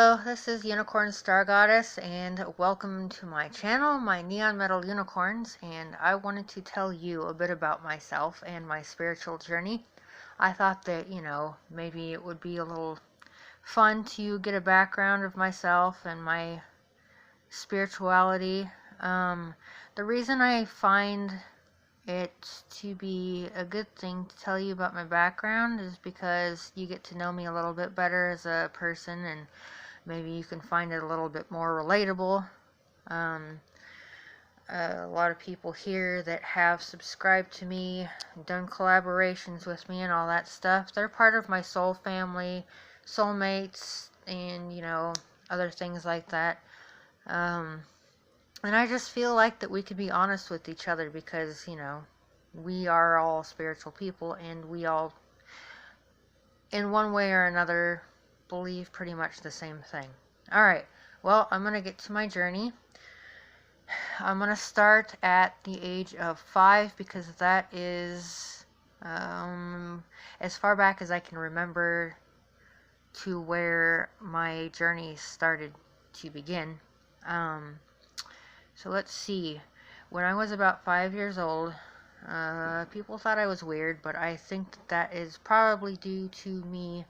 Hello, this is Unicorn Star Goddess, and welcome to my channel, my Neon Metal Unicorns, and I wanted to tell you a bit about myself and my spiritual journey. I thought that, maybe it would be a little fun to get a background of myself and my spirituality. The reason I find it to be a good thing to tell you about my background is because you get to know me a little bit better as a person, and maybe you can find it a little bit more relatable. A lot of people here that have subscribed to me, done collaborations with me and all that stuff, they're part of my soul family, soulmates, and other things like that. And I just feel like that we could be honest with each other because, we are all spiritual people, and we all, in one way or another, believe pretty much the same thing. Alright, well, I'm going to get to my journey. I'm going to start at the age of 5 because that is as far back as I can remember to where my journey started to begin. So let's see. When I was about 5 years old, people thought I was weird, but I think that is probably due to me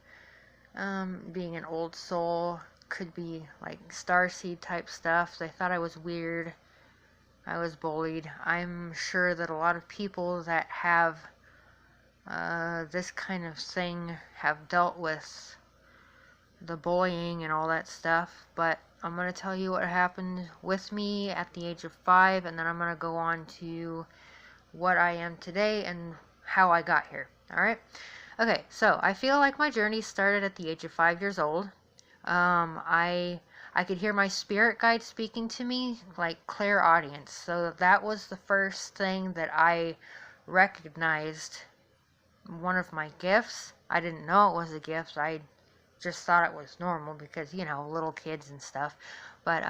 being an old soul. Could be like starseed type stuff. They thought I was weird. I was bullied. I'm sure that a lot of people that have this kind of thing have dealt with the bullying and all that stuff, but I'm going to tell you what happened with me at the age of 5, and then I'm going to go on to what I am today and how I got here. Alright? Okay, so I feel like my journey started at the age of 5 years old. I could hear my spirit guide speaking to me, like clairaudience. So that was the first thing that I recognized, one of my gifts. I didn't know it was a gift. I just thought it was normal because, little kids and stuff. But,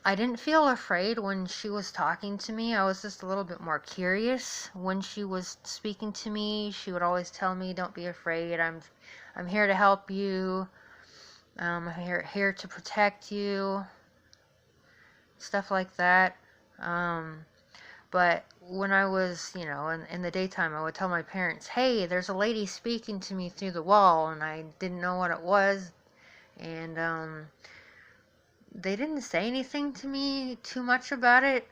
I didn't feel afraid when she was talking to me. I was just a little bit more curious. When she was speaking to me, she would always tell me, "Don't be afraid. I'm here to help you. I'm here to protect you." Stuff like that. But when I was, in the daytime, I would tell my parents, "Hey, there's a lady speaking to me through the wall," and I didn't know what it was. And, they didn't say anything to me too much about it.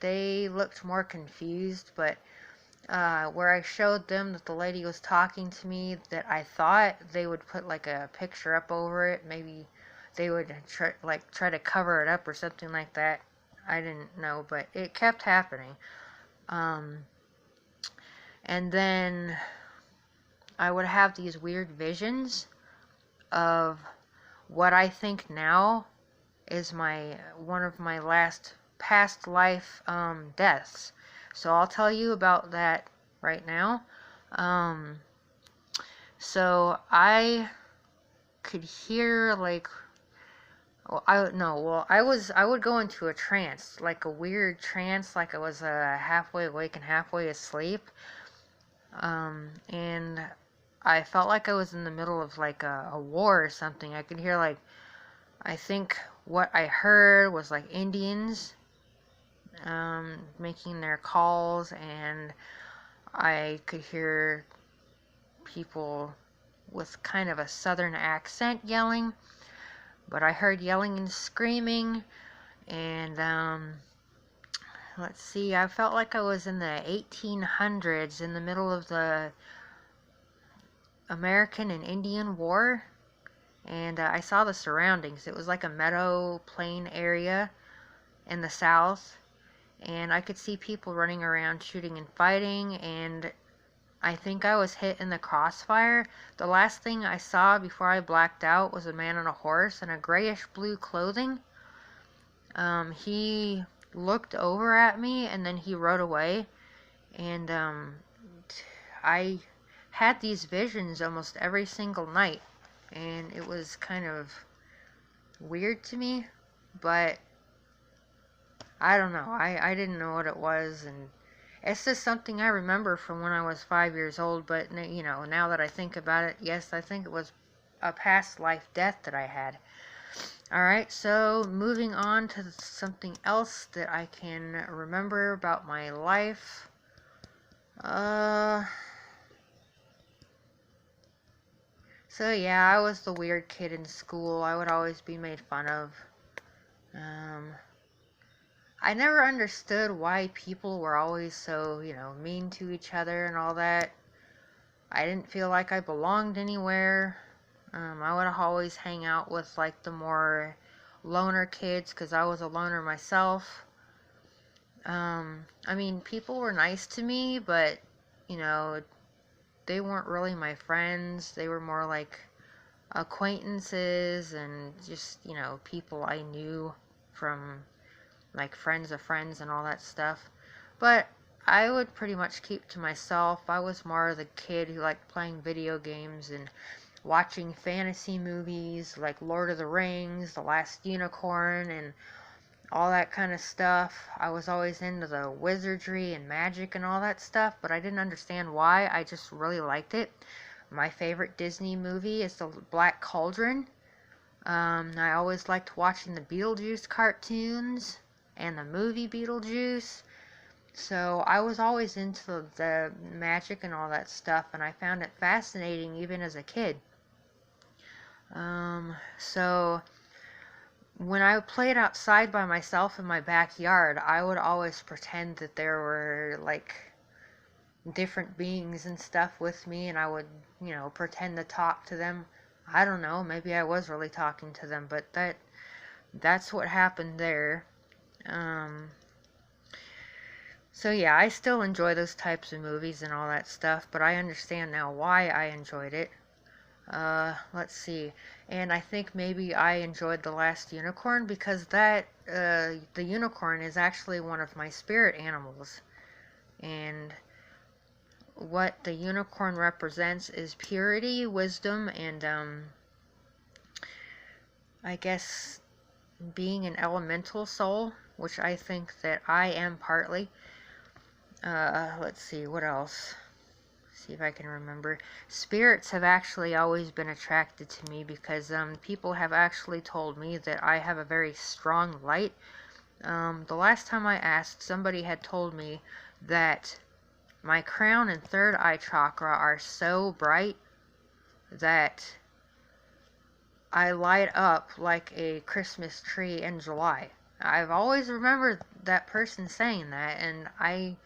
They looked more confused, but where I showed them that the lady was talking to me, that I thought they would put like a picture up over it. Maybe they would try to cover it up or something like that. I didn't know, but it kept happening. And then I would have these weird visions of what I think now is one of my last past life deaths. So I'll tell you about that right now. So I could hear I would go into a trance, like a weird trance, like I was halfway awake and halfway asleep. And I felt like I was in the middle of like a war or something. I could hear I think what I heard was like Indians making their calls, and I could hear people with kind of a southern accent yelling, but I heard yelling and screaming. And let's see, I felt like I was in the 1800s, in the middle of the American and Indian War. And I saw the surroundings. It was like a meadow plain area in the south, and I could see people running around shooting and fighting, and I think I was hit in the crossfire. The last thing I saw before I blacked out was a man on a horse in a grayish blue clothing. He looked over at me, and then he rode away. And I had these visions almost every single night, and it was kind of weird to me, but I don't know. I didn't know what it was, and it's just something I remember from when I was 5 years old. But now that I think about it, yes, I think it was a past life death that I had. Alright, so moving on to something else that I can remember about my life. So yeah, I was the weird kid in school. I would always be made fun of. I never understood why people were always so, mean to each other and all that. I didn't feel like I belonged anywhere. I would always hang out with, like, the more loner kids, because I was a loner myself. I mean, people were nice to me, but, they weren't really my friends. They were more like acquaintances and just, people I knew from, like, friends of friends and all that stuff. But I would pretty much keep to myself. I was more the kid who liked playing video games and watching fantasy movies like Lord of the Rings, The Last Unicorn, and all that kind of stuff. I was always into the wizardry and magic and all that stuff, but I didn't understand why. I just really liked it. My favorite Disney movie is the Black Cauldron. I always liked watching the Beetlejuice cartoons and the movie Beetlejuice. So I was always into the magic and all that stuff, and I found it fascinating even as a kid. So when I played outside by myself in my backyard, I would always pretend that there were, like, different beings and stuff with me, and I would, pretend to talk to them. I don't know, maybe I was really talking to them, but that's what happened there. So yeah, I still enjoy those types of movies and all that stuff, but I understand now why I enjoyed it. Let's see. And I think maybe I enjoyed The Last Unicorn because the unicorn is actually one of my spirit animals. And what the unicorn represents is purity, wisdom, and, I guess being an elemental soul, which I think that I am partly. Let's see, what else? See if I can remember. Spirits have actually always been attracted to me because people have actually told me that I have a very strong light. The last time I asked, somebody had told me that my crown and third eye chakra are so bright that I light up like a Christmas tree in July. I've always remembered that person saying that, and I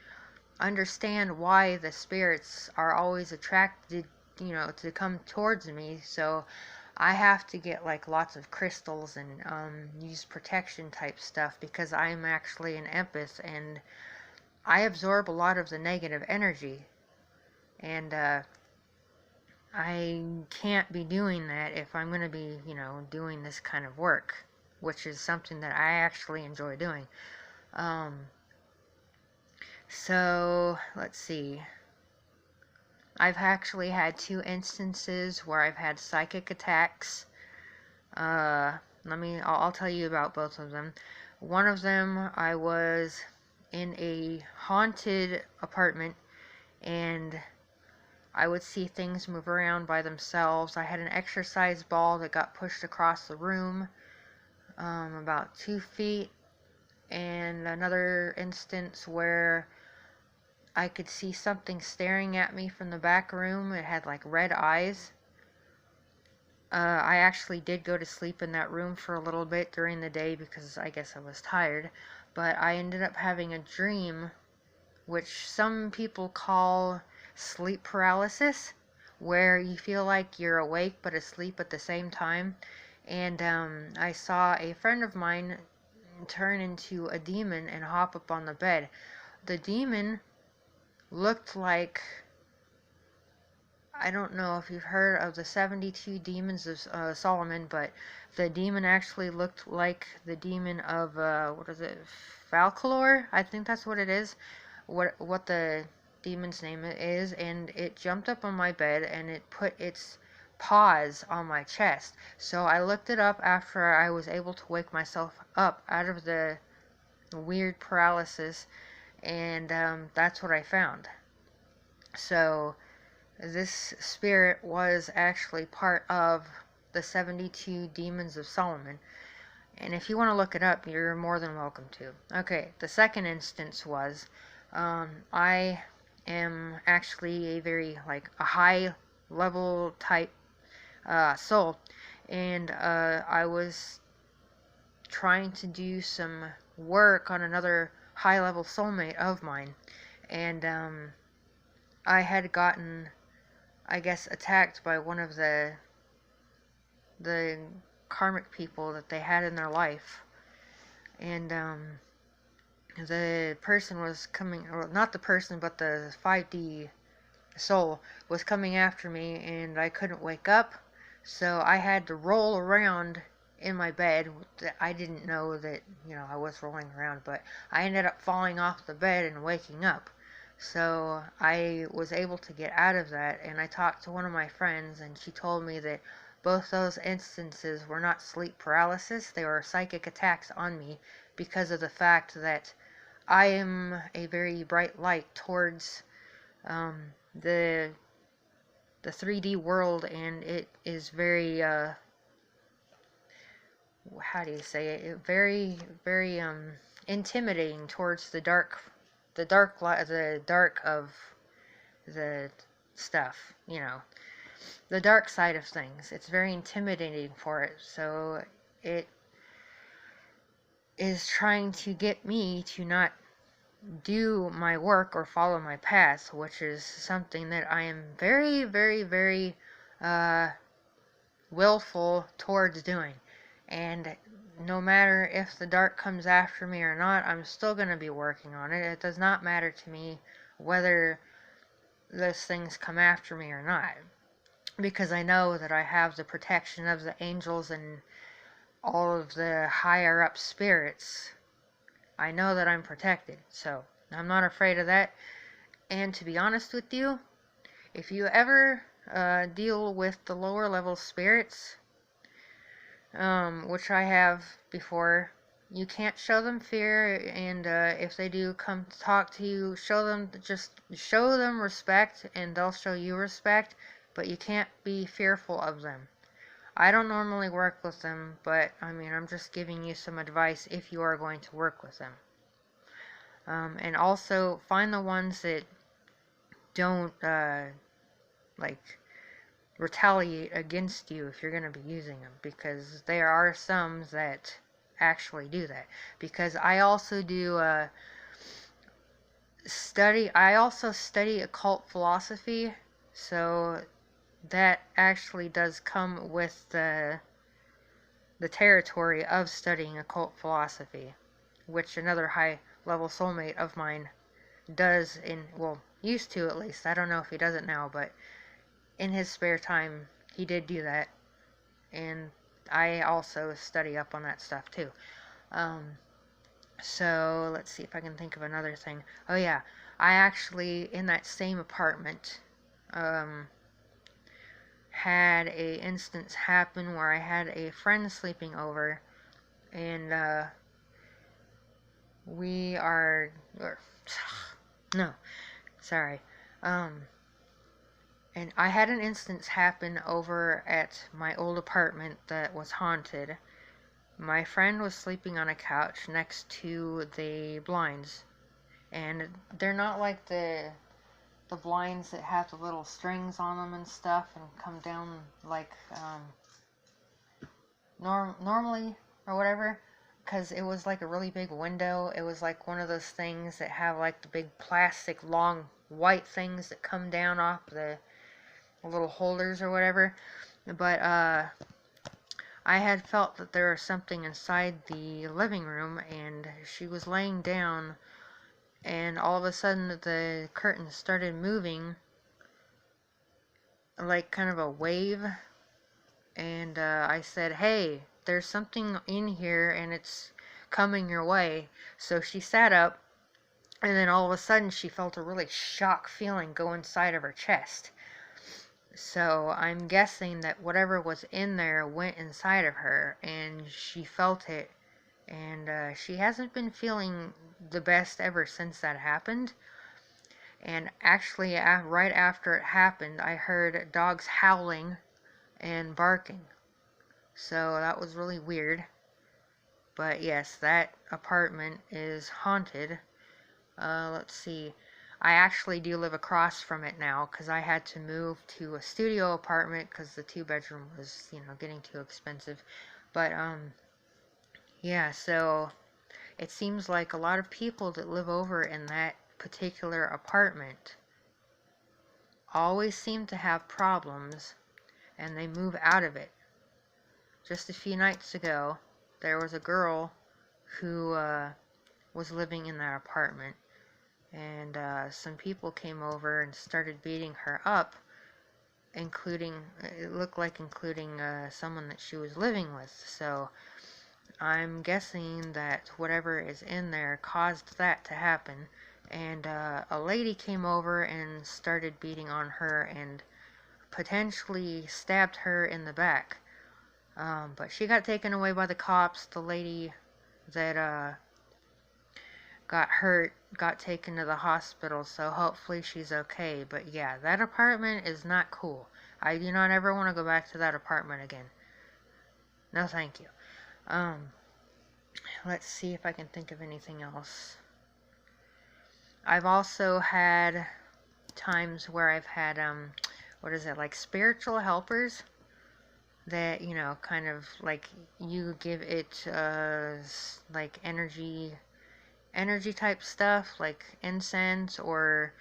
understand why the spirits are always attracted, to come towards me. So I have to get, like, lots of crystals and use protection type stuff because I'm actually an empath and I absorb a lot of the negative energy, and I can't be doing that if I'm going to be, doing this kind of work, which is something that I actually enjoy doing. So, let's see. I've actually had 2 instances where I've had psychic attacks. I'll tell you about both of them. One of them, I was in a haunted apartment, and I would see things move around by themselves. I had an exercise ball that got pushed across the room, about 2 feet, and another instance where I could see something staring at me from the back room. It had, like, red eyes. I actually did go to sleep in that room for a little bit during the day because I guess I was tired, but I ended up having a dream, which some people call sleep paralysis, where you feel like you're awake but asleep at the same time. And I saw a friend of mine turn into a demon and hop up on the bed. The demon looked like, I don't know if you've heard of the 72 demons of Solomon, but the demon actually looked like the demon of, what is it, Falcalor? I think that's what it is, what the demon's name is, and it jumped up on my bed, and it put its paws on my chest. So I looked it up after I was able to wake myself up out of the weird paralysis, and that's what I found. So this spirit was actually part of the 72 Demons of Solomon. And if you want to look it up, you're more than welcome to. Okay, the second instance was, I am actually a very, like, a high level type soul, and I was trying to do some work on another high level soulmate of mine, and I had gotten, I guess, attacked by one of the karmic people that they had in their life, and the person was coming, or not the person, but the 5D soul was coming after me, and I couldn't wake up, so I had to roll around in my bed. I didn't know that, I was rolling around, but I ended up falling off the bed and waking up. So I was able to get out of that, and I talked to one of my friends, and she told me that both those instances were not sleep paralysis, they were psychic attacks on me because of the fact that I am a very bright light towards the 3D world, and it is very, how do you say it, very, very intimidating towards the dark of the stuff, the dark side of things. It's very intimidating for it, so it is trying to get me to not do my work or follow my path, which is something that I am very, very, very willful towards doing. And no matter if the dark comes after me or not, I'm still going to be working on it. It does not matter to me whether those things come after me or not, because I know that I have the protection of the angels and all of the higher up spirits. I know that I'm protected, so I'm not afraid of that. And to be honest with you, if you ever deal with the lower level spirits, which I have before, you can't show them fear, and if they do come to talk to you, just show them respect, and they'll show you respect, but you can't be fearful of them. I don't normally work with them, but I'm just giving you some advice if you are going to work with them. And also find the ones that don't retaliate against you if you're going to be using them, because there are some that actually do that. Because I also do study occult philosophy, so that actually does come with the territory of studying occult philosophy, which another high level soulmate of mine does, used to at least. I don't know if he does it now, but in his spare time he did do that, and I also study up on that stuff too. So let's see if I can think of another thing. Oh yeah, I actually, in that same apartment, had a instance happen where I had a friend sleeping over, and and I had an instance happen over at my old apartment that was haunted. My friend was sleeping on a couch next to the blinds, and they're not like the blinds that have the little strings on them and stuff and come down like normally or whatever, because it was like a really big window. It was like one of those things that have like the big plastic long white things that come down off the little holders or whatever. But I had felt that there was something inside the living room, and she was laying down, and all of a sudden the curtains started moving like kind of a wave, and I said, "Hey, there's something in here and it's coming your way." So she sat up, and then all of a sudden she felt a really shock feeling go inside of her chest. So I'm guessing that whatever was in there went inside of her, and she felt it, and she hasn't been feeling the best ever since that happened. And actually, right after it happened, I heard dogs howling and barking. So that was really weird. But yes, that apartment is haunted. Let's see. I actually do live across from it now because I had to move to a studio apartment because the 2-bedroom was, getting too expensive. But, yeah, so it seems like a lot of people that live over in that particular apartment always seem to have problems and they move out of it. Just a few nights ago, there was a girl who was living in that apartment, and some people came over and started beating her up, including someone that she was living with. So I'm guessing that whatever is in there caused that to happen. And a lady came over and started beating on her and potentially stabbed her in the back. But she got taken away by the cops. The lady that got hurt got taken to the hospital, so hopefully she's okay. But yeah, that apartment is not cool. I do not ever want to go back to that apartment again. No, thank you. Let's see if I can think of anything else. I've also had times where I've had, like spiritual helpers that, kind of like you give it, like energy type stuff, like incense, or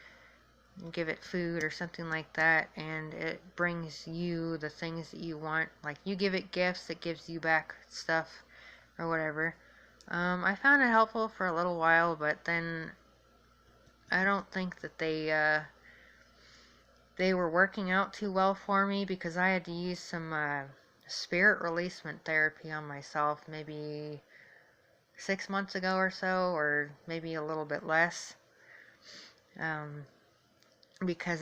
give it food or something like that, and it brings you the things that you want. Like you give it gifts, it gives you back stuff or whatever. I found it helpful for a little while, but then I don't think that they were working out too well for me, because I had to use some spirit releasement therapy on myself maybe 6 months ago or so, or maybe a little bit less, because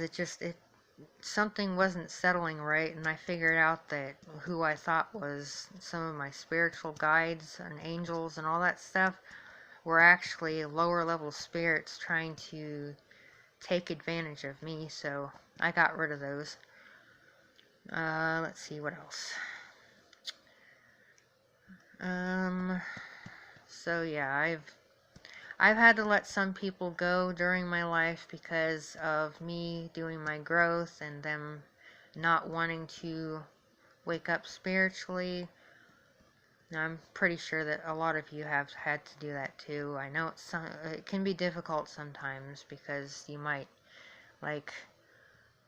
something wasn't settling right, and I figured out that who I thought was some of my spiritual guides and angels and all that stuff were actually lower level spirits trying to take advantage of me, so I got rid of those. Let's see, what else? So yeah, I've had to let some people go during my life because of me doing my growth and them not wanting to wake up spiritually. I'm pretty sure that a lot of you have had to do that too. I know it can be difficult sometimes because you might like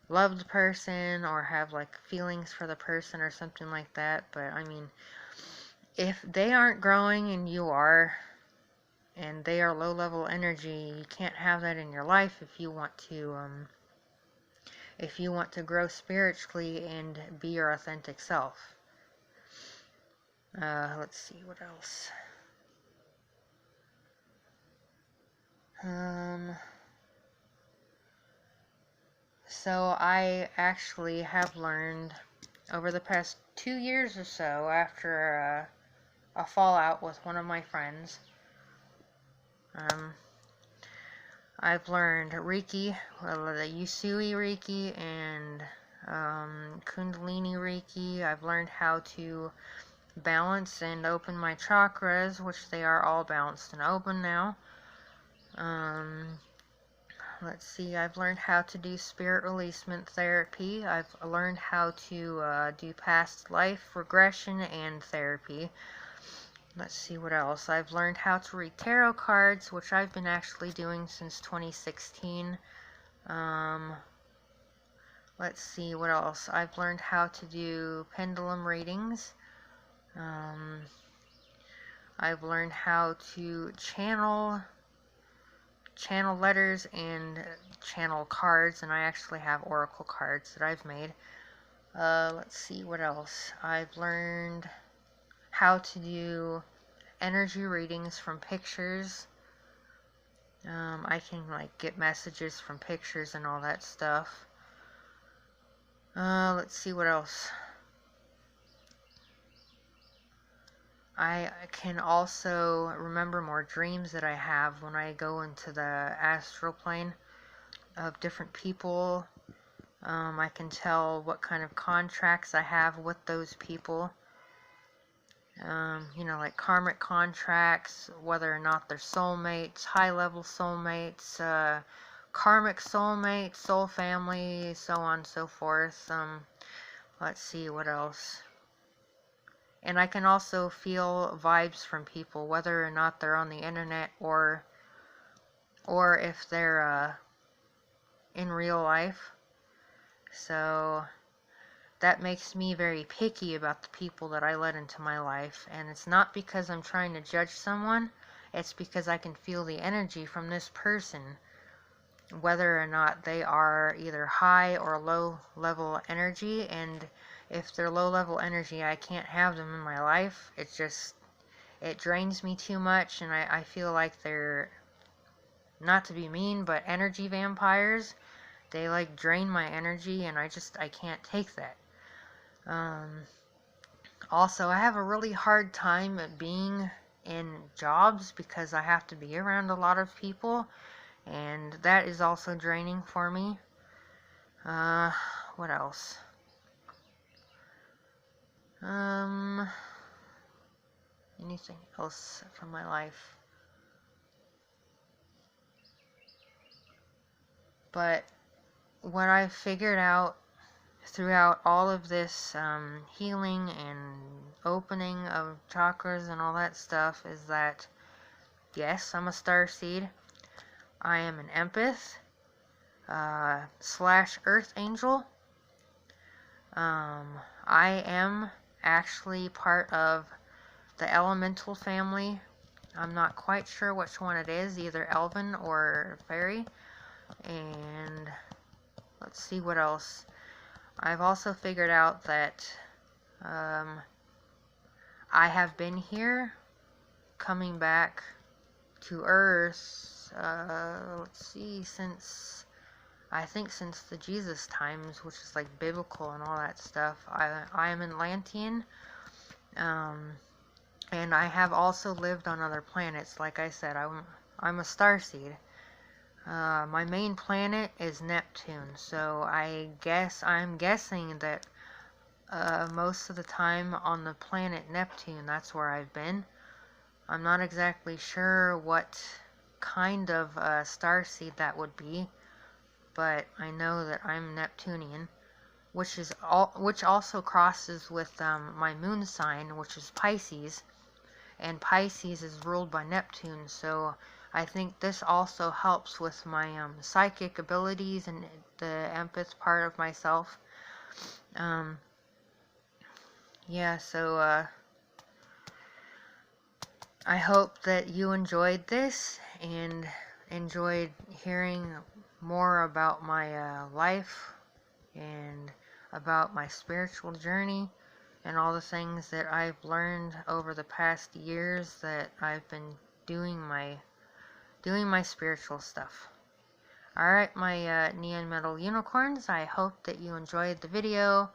love the person or have like feelings for the person or something like that, but I mean, if they aren't growing and you are, and they are low level energy, you can't have that in your life if you want to grow spiritually and be your authentic self. Let's see, what else? So I actually have learned over the past 2 years or so, after a fallout with one of my friends, I've learned Reiki, the Usui Reiki, and Kundalini Reiki. I've learned how to balance and open my chakras, which they are all balanced and open now. Let's see, I've learned how to do spirit releasement therapy. I've learned how to do past life regression and therapy. Let's see what else. I've learned how to read tarot cards, which I've been actually doing since 2016. Let's see what else. I've learned how to do pendulum readings. I've learned how to channel letters and channel cards, and I actually have oracle cards that I've made. Let's see what else. I've learned how to do energy readings from pictures. I can like get messages from pictures and all that stuff. Let's see what else. I can also remember more dreams that I have when I go into the astral plane of different people. I can tell what kind of contracts I have with those people. You know, like karmic contracts, whether or not they're soulmates, high-level soulmates, karmic soulmates, soul family, so on and so forth. Let's see, what else? And I can also feel vibes from people, whether or not they're on the internet or if they're in real life. So that makes me very picky about the people that I let into my life. And it's not because I'm trying to judge someone. It's because I can feel the energy from this person, whether or not they are either high or low level energy. And if they're low level energy, I can't have them in my life. It drains me too much, and I feel like they're, not to be mean, but energy vampires. They like drain my energy, and I can't take that. Also, I have a really hard time at being in jobs because I have to be around a lot of people, and that is also draining for me. What else? Anything else from my life? But what I've figured out throughout all of this healing and opening of chakras and all that stuff is that, yes, I'm a starseed. I am an empath / earth angel. I am actually part of the elemental family. I'm not quite sure which one it is, either elven or fairy. And let's see what else. I've also figured out that I have been here, coming back to Earth, let's see, I think since the Jesus times, which is like biblical and all that stuff. I am Atlantean, and I have also lived on other planets. Like I said, I'm a starseed. My main planet is Neptune, so I'm guessing that most of the time on the planet Neptune, that's where I've been. I'm not exactly sure what kind of starseed that would be, but I know that I'm Neptunian, which also crosses with my moon sign, which is Pisces, and Pisces is ruled by Neptune. So I think this also helps with my psychic abilities and the empath part of myself. Yeah, so I hope that you enjoyed this and enjoyed hearing more about my life and about my spiritual journey and all the things that I've learned over the past years that I've been doing my spiritual stuff. Alright, my neon metal unicorns, I hope that you enjoyed the video.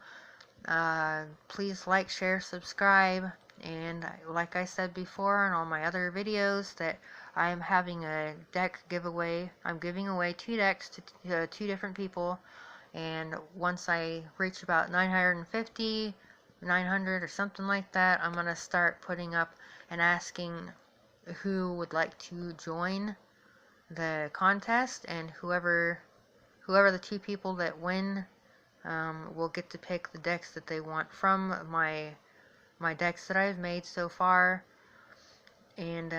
Please like, share, subscribe, and like I said before in all my other videos, that I am having a deck giveaway. I'm giving away 2 decks to 2 different people, and once I reach about 950, 900 or something like that, I'm going to start putting up and asking who would like to join the contest, and whoever the 2 people that win will get to pick the decks that they want from my decks that I've made so far. And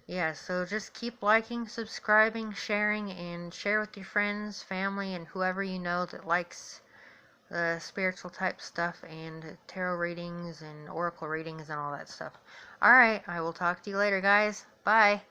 yeah, so just keep liking, subscribing, sharing, and share with your friends, family, and whoever you know that likes the spiritual type stuff and tarot readings and oracle readings and all that stuff. Alright, I will talk to you later, guys. Bye.